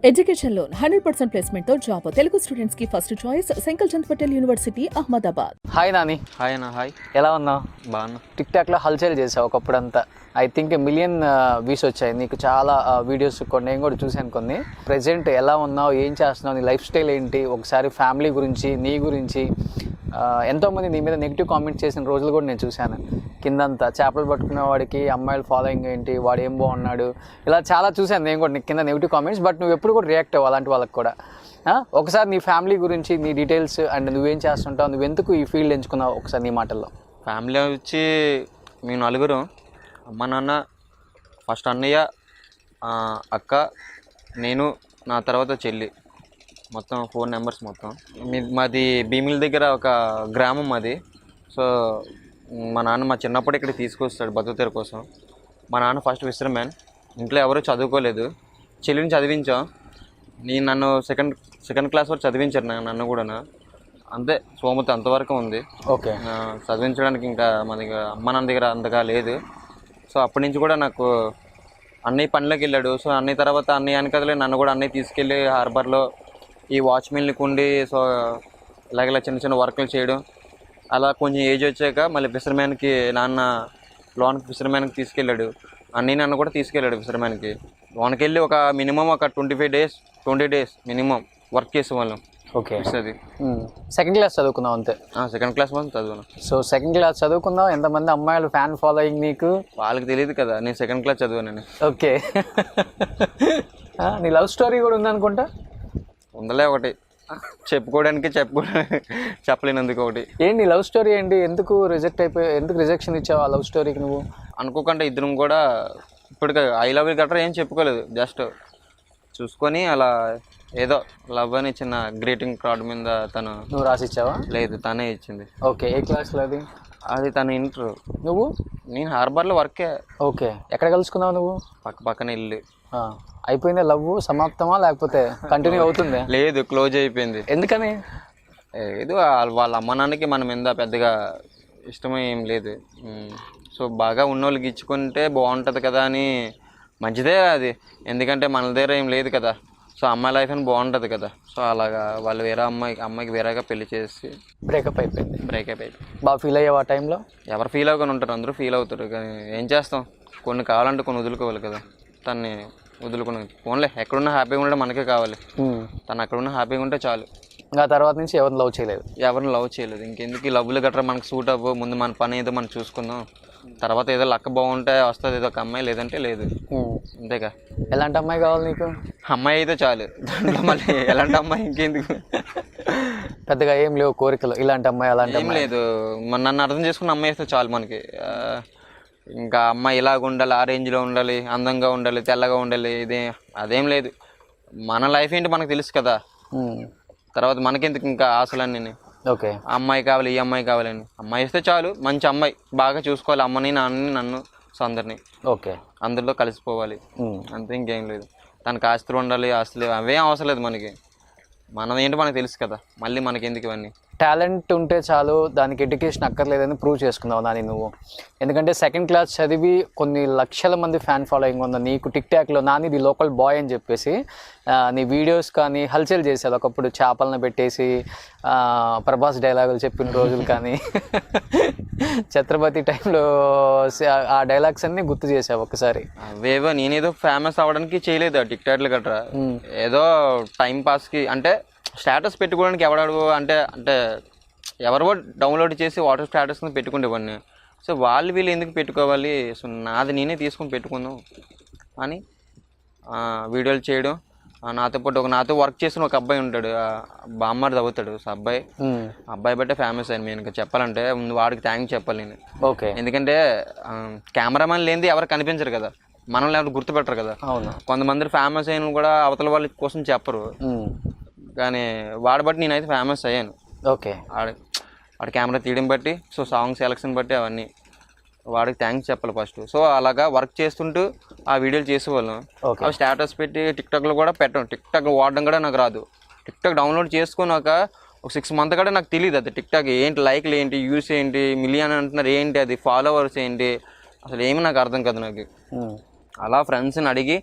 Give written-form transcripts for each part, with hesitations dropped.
Education loan 100% placement తో job Telugu students కి first choice Sankalchand Patel university Ahmedabad. Hi Nani. Hi అన్న. Hi. ఎలా ఉన్నావు? బాగున్నా. టిక్ టాక్లో హల్చల్ చేసావు ఒకప్పుడంతా. ఐ థింక్ మిలియన్ వ్యూస్ వచ్చాయి నీకు. చాలా వీడియోస్ కొన్ని నేను కూడా చూశాను కొన్ని. ప్రెజెంట్ ఎలా ఉన్నావు, ఏం చేస్తున్నావు, నీ లైఫ్ స్టైల్ ఏంటి, ఒకసారి ఫ్యామిలీ గురించి, నీ గురించి. ఎంతోమంది నీ మీద నెగిటివ్ కామెంట్స్ చేసిన రోజులు కూడా నేను చూశాను. కిందంతా చేపలు పట్టుకునే వాడికి అమ్మాయిల ఫాలోయింగ్ ఏంటి, వాడు ఏం బాగున్నాడు, ఇలా చాలా చూశాను నేను కూడా కింద నెగిటివ్ కామెంట్స్. బట్ నువ్వు ఎప్పుడు కూడా రియాక్ట్ అవ్వు అలాంటి వాళ్ళకి కూడా. ఒకసారి నీ ఫ్యామిలీ గురించి, నీ డీటెయిల్స్ అండ్ నువ్వేం చేస్తుంటావు, నువ్వు ఎందుకు ఈ ఫీల్డ్ ఎంచుకున్నావు ఒకసారి నీ మాటల్లో. ఫ్యామిలీ వచ్చి మేము నలుగురు, అమ్మ నాన్న, ఫస్ట్ అన్నయ్య, అక్క, నేను, నా తర్వాత చెల్లి, మొత్తం 4 మెంబర్స్ మొత్తం. మాది భీమిల దగ్గర ఒక గ్రామం మాది. సో మా నాన్న మా చిన్నప్పుడు ఇక్కడ తీసుకొస్తాడు బతుకుతెర కోసం. మా నాన్న ఫస్ట్ విశ్రమ్యాన్. ఇంట్లో ఎవరు చదువుకోలేదు, చెల్లిని చదివించాం. నన్ను సెకండ్ క్లాస్ వరకు చదివించారు నన్ను కూడా. అంతే, సోమత అంతవరకు ఉంది. ఓకే. చదివించడానికి ఇంకా మా దగ్గర అమ్మ నాన్న దగ్గర అంతగా లేదు. సో అప్పటి నుంచి కూడా నాకు అన్నయ్య పనిలోకి వెళ్ళాడు. సో అన్నయ్య తర్వాత అన్నయ్య అని కదలే నన్ను కూడా అన్నయ్య తీసుకెళ్ళి హార్బర్లో ఈ వాచ్మెన్కి ఉండి, సో ఇలాగ చిన్న చిన్న వర్కులు చేయడం. అలా కొంచెం ఏజ్ వచ్చాక మళ్ళీ ఫిషర్మ్యాన్కి నాన్న లోన్కి ఫిషర్మ్యాన్కి తీసుకెళ్ళాడు. అన్నయ్య నన్ను కూడా తీసుకెళ్ళాడు ఫిషర్మ్యాన్కి. లోన్కి వెళ్ళి ఒక మినిమం ఒక 20 డేస్ మినిమం వర్క్ చేసేవాళ్ళం. ఓకే. అది సెకండ్ క్లాస్ చదువుకున్నావు అంతే? సెకండ్ క్లాస్ మొత్తం చదివాను. సో సెకండ్ క్లాస్ చదువుకున్నావు. ఎంతమంది అమ్మాయిలు ఫ్యాన్ ఫాలోయింగ్ నీకు? వాళ్ళకి తెలియదు కదా నేను సెకండ్ క్లాస్ చదివాను. ఓకే. నీ లవ్ స్టోరీ కూడా ఉందనుకుంటా. ఉందలే ఒకటి, చెప్పుకోవడానికి చెప్పలేనందుకు ఒకటి. ఏంటి లవ్ స్టోరీ ఏంటి? ఎందుకు రిజెక్షన్ ఇచ్చావు ఆ లవ్ స్టోరీకి నువ్వు? అనుకోకుండా ఇద్దరం కూడా ఇప్పటికే ఐ లవ్ యూ గట్రా ఏం చెప్పుకోలేదు. జస్ట్ చూసుకొని అలా ఏదో లవ్ అని చిన్న గ్రీటింగ్ కార్డు మీద తను. నువ్వు రాసిచ్చావా? లేదు, తనే ఇచ్చింది. ఓకే. ఏ క్లాస్లో అది? అది తన ఇంటర్. నువ్వు? నేను హార్బర్లో వర్కే. ఓకే. ఎక్కడ కలుసుకున్నావు నువ్వు? పక్కన ఇల్లు. అయిపోయిందా లవ్? సమాప్తమా లేకపోతే కంటిన్యూ అవుతుంది? లేదు, క్లోజ్ అయిపోయింది. ఎందుకని? ఏదో వాళ్ళ అమ్మ నాన్నకి మన మీద పెద్దగా ఇష్టమే ఏం లేదు. సో బాగా ఉన్నోళ్ళకి ఇచ్చుకుంటే బాగుంటుంది కదా అని. మంచిదే అది, ఎందుకంటే మన దగ్గర ఏం లేదు కదా. సో అమ్మాయి లైఫ్ అని బాగుంటుంది కదా. సో అలాగా వాళ్ళు వేరే అమ్మాయికి వేరేగా పెళ్లి చేసి బ్రేకప్ అయిపోయింది. బాగా ఫీల్ అయ్యావు ఆ టైంలో? ఎవరు ఫీల్ అవ్వకుండా ఉంటారు, అందరూ ఫీల్ అవుతారు. కానీ ఏం చేస్తాం, కొన్ని కావాలంటే కొన్ని వదులుకోవాలి కదా. తన్ని వదులుకుని ఫోన్లే, ఎక్కడున్నా హ్యాపీగా ఉండడం మనకే కావాలి. తను అక్కడున్న హ్యాపీగా ఉంటే చాలు. ఆ తర్వాత నుంచి ఎవరిని లవ్ చేయలేదు. ఇంకెందుకు ఈ లవ్లు గట్రా మనకు సూట్ అవ్వవు. ముందు మన పని ఏదో మనం చూసుకుందాం. తర్వాత ఏదో లక్క బాగుంటే వస్తుంది ఏదో ఒక అమ్మాయి, లేదంటే లేదు. అంతేగా. ఎలాంటి అమ్మాయి కావాలి నీకు? అమ్మాయి అయితే చాలు, దాంట్లో మళ్ళీ ఎలాంటి అమ్మాయి ఇంకెందుకు. పెద్దగా ఏం లేవు కోరికలు, ఇలాంటి అమ్మాయి అలాంటి ఏం లేదు. నన్ను అర్థం చేసుకున్న అమ్మాయి అయితే చాలు మనకి. ఇంకా అమ్మాయి ఇలాగ ఉండాలి, ఆ రేంజ్లో ఉండాలి, అందంగా ఉండాలి, తెల్లగా ఉండాలి, అదేం లేదు. మన లైఫ్ ఏంటి మనకు తెలుసు కదా. తర్వాత మనకెందుకు ఇంకా ఆశలన్నీ. ఓకే. అమ్మాయి కావాలి, ఈ అమ్మాయి కావాలని. అమ్మాయి ఇస్తే చాలు, మంచి అమ్మాయి, బాగా చూసుకోవాలి అమ్మని, నాన్నని, నన్ను, సో అందరినీ. ఓకే. అందరిలో కలిసిపోవాలి, అంతే, ఇంకేం లేదు. తనకు ఆస్తులు ఉండాలి, ఆస్తులు అవేం అవసరం లేదు మనకి. మనం ఏంటో మనకు తెలుసు కదా, మళ్ళీ మనకి ఎందుకు ఇవన్నీ. టాలెంట్ ఉంటే చాలు, దానికి ఎడ్యుకేషన్ అక్కర్లేదని ప్రూవ్ చేసుకున్నావు నాని నువ్వు. ఎందుకంటే సెకండ్ క్లాస్ చదివి కొన్ని లక్షల మంది ఫ్యాన్ ఫాలోయింగ్ ఉంది నీకు. టిక్ టాక్లో నాని ది లోకల్ బాయ్ అని చెప్పేసి నీ వీడియోస్ కానీ హల్చల్ చేసేది. ఒకప్పుడు చేపలను పెట్టేసి ప్రభాస్ డైలాగులు చెప్పిన రోజులు కానీ, ఛత్రపతి టైంలో ఆ డైలాగ్స్ అన్నీ గుర్తు చేసావు ఒకసారి. అవేవో నేనేదో ఫేమస్ అవ్వడానికి చేయలేదు టిక్ టాక్లు గట్రా. ఏదో టైం పాస్కి, అంటే స్టేటస్ పెట్టుకోవడానికి ఎవడాడు అంటే ఎవరో డౌన్లోడ్ చేసి వాటర్ స్టేటస్ పెట్టుకుంటేవాడిని. సో వీళ్ళు ఎందుకు పెట్టుకోవాలి, సో నాది నేనే తీసుకొని పెట్టుకుందాం అని వీడియోలు చేయడం. నాతో పాటు నాతో వర్క్ చేసిన ఒక అబ్బాయి ఉంటాడు, బామ్మర్ది అవుతాడు. సో అబ్బాయి బట్టే ఫేమస్ అయ్యాను నేను. ఇంకా చెప్పాలంటే ముందు వాడికి థ్యాంక్స్ చెప్పాలి నేను. ఓకే. ఎందుకంటే కెమెరామెన్ లేనిది ఎవరు కనిపించరు కదా, మనం లేకపోతే గుర్తుపెట్టరు కదా. అవును. కొంతమంది ఫేమస్ అయిన కూడా అవతల వాళ్ళ కోసం చెప్పరు, కానీ వాడి బట్టి నేనైతే ఫేమస్ అయ్యాను. ఓకే. వాడి కెమెరా తీయడం బట్టి, సో సాంగ్ సెలక్షన్ బట్టి అవన్నీ వాడికి థ్యాంక్స్ చెప్పాలి ఫస్ట్. సో అలాగా వర్క్ చేస్తుంటూ ఆ వీడియోలు చేసేవాళ్ళం. అవి స్టేటస్ పెట్టి టిక్టాక్లో కూడా పెట్టడం. టిక్టాక్ వాడడం కూడా నాకు రాదు. టిక్టాక్ డౌన్లోడ్ చేసుకున్నాక ఒక 6 months కూడా నాకు తెలియదు అది టిక్టాక్ ఏంటి, లైక్లు ఏంటి, వ్యూస్ ఏంటి, మిలియన్ అంటున్నారు ఏంటి, అది ఫాలోవర్స్ ఏంటి, అసలు ఏమి నాకు అర్థం కాదు నాకు. అలా ఫ్రెండ్స్ని అడిగి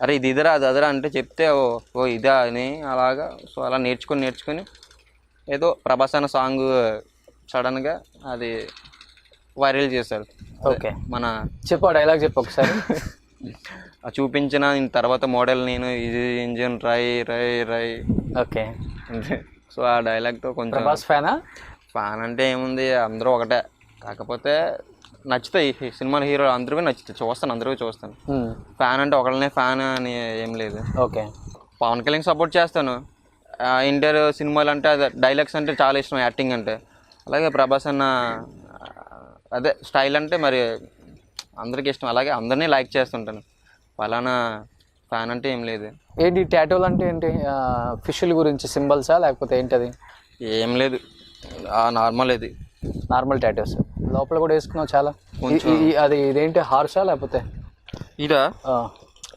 అరే ఇది ఇదరా అది అదరా అంటే చెప్తే ఓ ఇదా అని అలాగా. సో అలా నేర్చుకొని ఏదో ప్రభాస్ అన్న సాంగ్ సడన్గా అది వైరల్ చేశారు. ఓకే, మన చెప్పు డైలాగ్ చెప్పు ఒకసారి. చూపించిన తర్వాత మోడల్ నేను ఇది ఇంజిన్ రై. ఓకే, అంటే సో ఆ డైలాగ్తో కొంచెం ప్రభాస్ ఫ్యానా? ఫ్యాన్ అంటే ఏముంది, అందరూ ఒకటే. కాకపోతే నచ్చుతాయి ఈ సినిమాల హీరోలు అందరికీ నచ్చుతాయి, చూస్తాను, అందరికీ చూస్తాను. ఫ్యాన్ అంటే ఒకళ్ళనే ఫ్యాన్ అని ఏం లేదు. ఓకే, పవన్ కళ్యాణ్ సపోర్ట్ చేస్తాను. ఇంటర్ సినిమాలు అంటే అదే డైలాగ్స్ అంటే చాలా ఇష్టం, యాక్టింగ్ అంటే. అలాగే ప్రభాస్ అన్న అదే స్టైల్ అంటే మరి అందరికీ ఇష్టం. అలాగే అందరినీ లైక్ చేస్తుంటాను. ఫలానా ఫ్యాన్ అంటే ఏం లేదు. ఏంటి టాటూలు అంటే ఏంటి? ఫిషుల గురించి సింబల్సా లేకపోతే ఏంటది? ఏం లేదు, నార్మల్ ఇది. నార్మల్ టాటూస్ లోపల కూడా వేసుకున్నావు చాలా. కొంచెం. అది ఇదేంటి హార్సా లేకపోతే? ఇదా,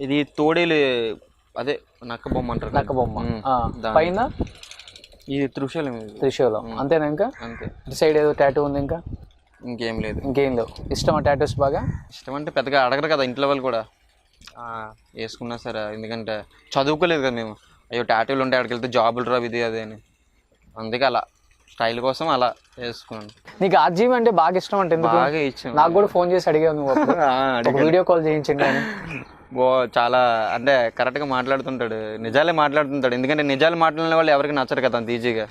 ఇది తోడేలు, అదే నక్క బొమ్మ అంటారు. నక్క బొమ్మ. పైన ఇది త్రిశూలం. త్రిశూలం అంతేనా? ఇంకా అంతే. ఇటు సైడ్ ఏదో టాటూ ఉంది, ఇంకా ఇంకేం లేదు. ఇంకేం లేవు. ఇష్టమా టాటూస్ బాగా? ఇష్టం అంటే పెద్దగా అడగరు కదా ఇంట్లో వాళ్ళు కూడా, వేసుకున్నా సరే. ఎందుకంటే చదువుకోలేదు కదా మేము. అయ్యో టాటూలు ఉంటే అక్కడికి వెళ్తే జాబులు రావు ఇది అదే అని. అందుకే అలా స్టైల్ కోసం అలా వేసుకున్నాను. నీకు ఆర్జీవి అంటే బాగా ఇష్టం అంటే ఎందుకు? బాగా ఇచ్చాను. నాకు కూడా ఫోన్ చేసి అడిగావు నువ్వు. వీడియో కాల్ చేయించండి అని. చాలా అంటే కరెక్ట్గా మాట్లాడుతుంటాడు, నిజాలే మాట్లాడుతుంటాడు. ఎందుకంటే నిజాలు మాట్లాడిన వాళ్ళు ఎవరికి నచ్చరు కదా అంత ఈజీగా.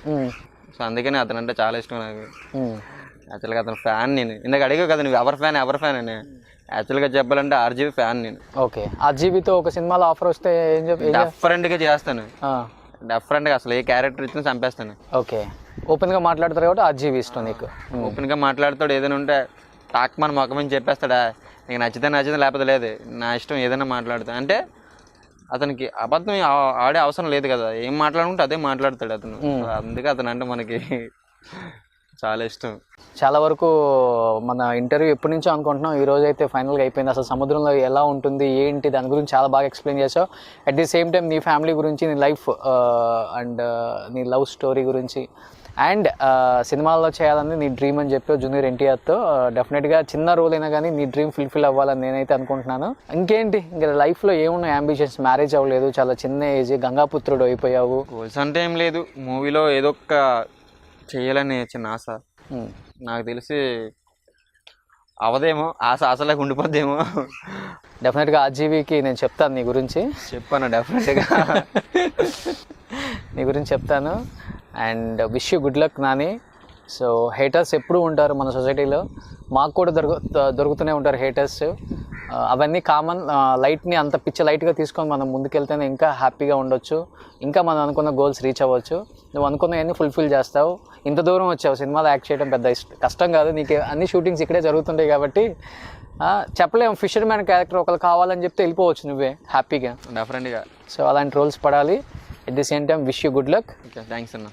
సో అందుకని అతను అంటే చాలా ఇష్టం నాకు. యాక్చువల్గా అతను ఫ్యాన్ నేను. ఇందాక అడిగావు కదా నువ్వు ఎవరి ఫ్యాన్ అని. యాక్చువల్గా చెప్పాలంటే ఆర్జీవి ఫ్యాన్ నేను. ఓకే, ఆర్జీవితో ఒక సినిమాలో ఆఫర్ వస్తే ఏం డిఫరెంట్గా చేస్తాను. డిఫరెంట్గా అసలు ఏ క్యారెక్టర్ ఇచ్చినా చంపేస్తాను. ఓకే, ఓపెన్గా మాట్లాడతారు కాబట్టి ఆర్జీవి ఇష్టం నీకు. ఓపెన్గా మాట్లాడతాడు, ఏదైనా ఉంటే టాక్ మన మొక్కమని చెప్పేస్తాడా. నీకు నచ్చితే లేకపోతే లేదు, నా ఇష్టం ఏదైనా మాట్లాడతా. అంటే అతనికి అబద్ధం ఆడే అవసరం లేదు కదా, ఏం మాట్లాడుకుంటే అదే మాట్లాడతాడు అతను. అందుకే అతను అంటే మనకి చాలా ఇష్టం. చాలా వరకు మన ఇంటర్వ్యూ ఎప్పటి నుంచో అనుకుంటున్నాం, ఈ రోజు అయితే ఫైనల్గా అయిపోయింది. అసలు సముద్రంలో ఎలా ఉంటుంది ఏంటి దాని గురించి చాలా బాగా ఎక్స్ప్లెయిన్ చేసావు. అట్ ది సేమ్ టైం నీ ఫ్యామిలీ గురించి, నీ లైఫ్ అండ్ నీ లవ్ స్టోరీ గురించి, అండ్ సినిమాల్లో చేయాలని నీ డ్రీమ్ అని చెప్పావు జూనియర్ ఎన్టీఆర్తో. డెఫినెట్గా చిన్న రోల్ అయినా కానీ నీ డ్రీమ్ ఫుల్ఫిల్ అవ్వాలని నేనైతే అనుకుంటున్నాను. ఇంకేంటి ఇంకా లైఫ్లో ఏమున్నాయి అంబిషన్స్? మ్యారేజ్ అవ్వలేదు, చాలా చిన్న ఏజ్, గంగాపుత్రుడు అయిపోయావు. గోల్స్ అంటే ఏం లేదు, మూవీలో ఏదో ఒక చేయాలని చిన్న ఆశ. నాకు తెలిసి అవదేమో, ఆశ ఆశలాగా ఉండిపోద్దేమో. డెఫినెట్గా ఆర్జీవికి నేను చెప్తాను నీ గురించి. చెప్పాను డెఫినెట్గా నీ గురించి చెప్తాను. And wish you good luck Nani. So haters ఎప్పుడూ ఉంటారు మన సొసైటీలో, మాకు కూడా దొరుకుతూనే ఉంటారు హేటర్స్. అవన్నీ కామన్. లైట్ని అంత పిచ్చి లైట్గా తీసుకొని మనం ముందుకెళ్తేనే ఇంకా హ్యాపీగా ఉండొచ్చు, ఇంకా మనం అనుకున్న గోల్స్ రీచ్ అవ్వచ్చు. నువ్వు అనుకున్నవన్నీ ఫుల్ఫిల్ చేస్తావు. ఇంత దూరం వచ్చావు, సినిమాలో యాక్ట్ చేయడం పెద్ద కష్టం కాదు. నీకు అన్ని షూటింగ్స్ ఇక్కడే జరుగుతుంటాయి కాబట్టి చెప్పలేము. ఫిషర్ మ్యాన్ క్యారెక్టర్ ఒకరు కావాలని చెప్తే వెళ్ళిపోవచ్చు నువ్వే హ్యాపీగా. డెఫినెట్గా. సో అలాంటి రోల్స్ పడాలి. At the same time wish you good luck. Okay, thanks అన్న.